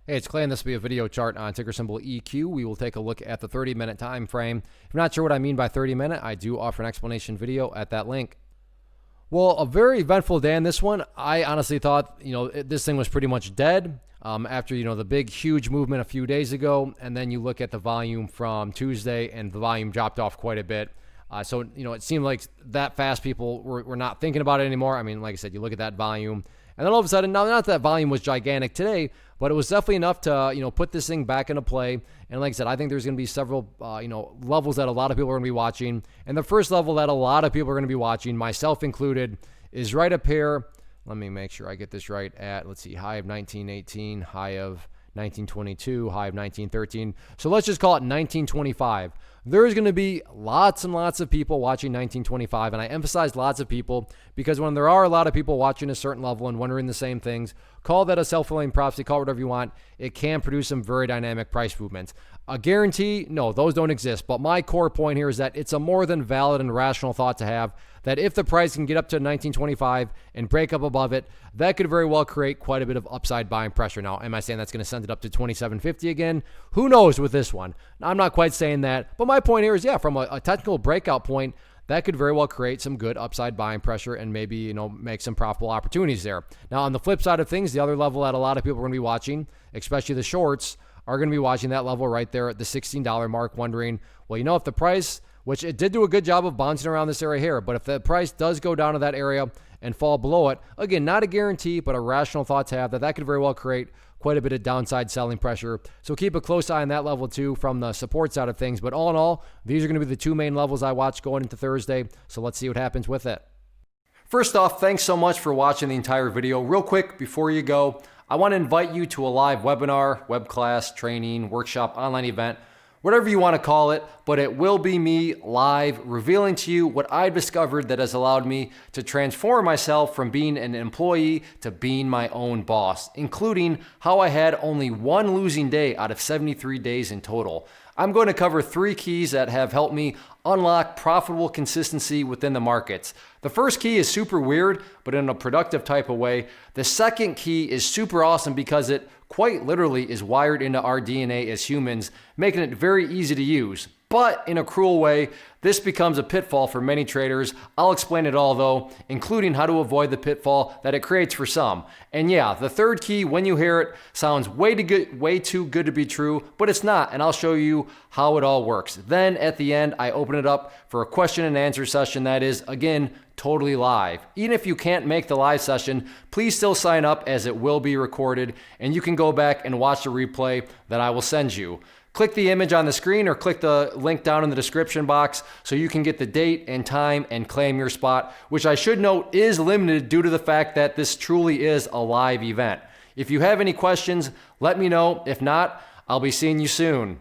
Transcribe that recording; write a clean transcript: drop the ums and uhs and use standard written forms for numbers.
Hey, it's Clay, and this will be a video chart on ticker symbol EQ. We will take a look at the 30-minute time frame. If you're not sure what I mean by 30-minute, I do offer an explanation video at that link. Well, a very eventful day in this one. I honestly thought, this thing was pretty much dead after, the big, huge movement a few days ago. And then you look at the volume from Tuesday, and the volume dropped off quite a bit. So it seemed like that fast people were not thinking about it anymore. I mean, like I said, you look at that volume, and then all of a sudden, now not that volume was gigantic today, but it was definitely enough to, put this thing back into play. And like I said, I think there's going to be several, levels that a lot of people are going to be watching. And the first level that a lot of people are going to be watching, myself included, is right up here. Let me make sure I get this right at, let's see, high of 1918, high of 1922, high of 1913. So let's just call it 1925. There's going to be lots and lots of people watching 1925, and I emphasize lots of people because when there are a lot of people watching a certain level and wondering the same things, call that a self-fulfilling prophecy, call it whatever you want. It can produce some very dynamic price movements. A guarantee? No, those don't exist. But my core point here is that it's a more than valid and rational thought to have that if the price can get up to 1925 and break up above it, that could very well create quite a bit of upside buying pressure. Now, am I saying that's going to send it up to 2750 again? Who knows with this one? I'm not quite saying that. But my point here is, from a technical breakout point, that could very well create some good upside buying pressure and maybe, make some profitable opportunities there. Now, on the flip side of things, the other level that a lot of people are going to be watching, especially the shorts, are going to be watching that level right there at the $16 mark, wondering, well, if the price, which it did do a good job of bouncing around this area here, but if the price does go down to that area and fall below it, again, not a guarantee, but a rational thought to have that could very well create quite a bit of downside selling pressure. So keep a close eye on that level too from the support side of things. But all in all, these are going to be the two main levels I watch going into Thursday. So let's see what happens with it. First off, thanks so much for watching the entire video. Real quick, before you go, I want to invite you to a live webinar, web class, training, workshop, online event, whatever you want to call it, but it will be me live revealing to you what I've discovered that has allowed me to transform myself from being an employee to being my own boss, including how I had only one losing day out of 73 days in total. I'm going to cover 3 keys that have helped me unlock profitable consistency within the markets. The first key is super weird, but in a productive type of way. The second key is super awesome because it quite literally is wired into our DNA as humans, making it very easy to use. But in a cruel way, this becomes a pitfall for many traders. I'll explain it all though, including how to avoid the pitfall that it creates for some. And the third key, when you hear it, sounds way too good to be true, but it's not, and I'll show you how it all works. Then at the end, I open it up for a question and answer session that is, again, totally live. Even if you can't make the live session, please still sign up as it will be recorded, and you can go back and watch the replay that I will send you. Click the image on the screen or click the link down in the description box so you can get the date and time and claim your spot, which I should note is limited due to the fact that this truly is a live event. If you have any questions, let me know. If not, I'll be seeing you soon.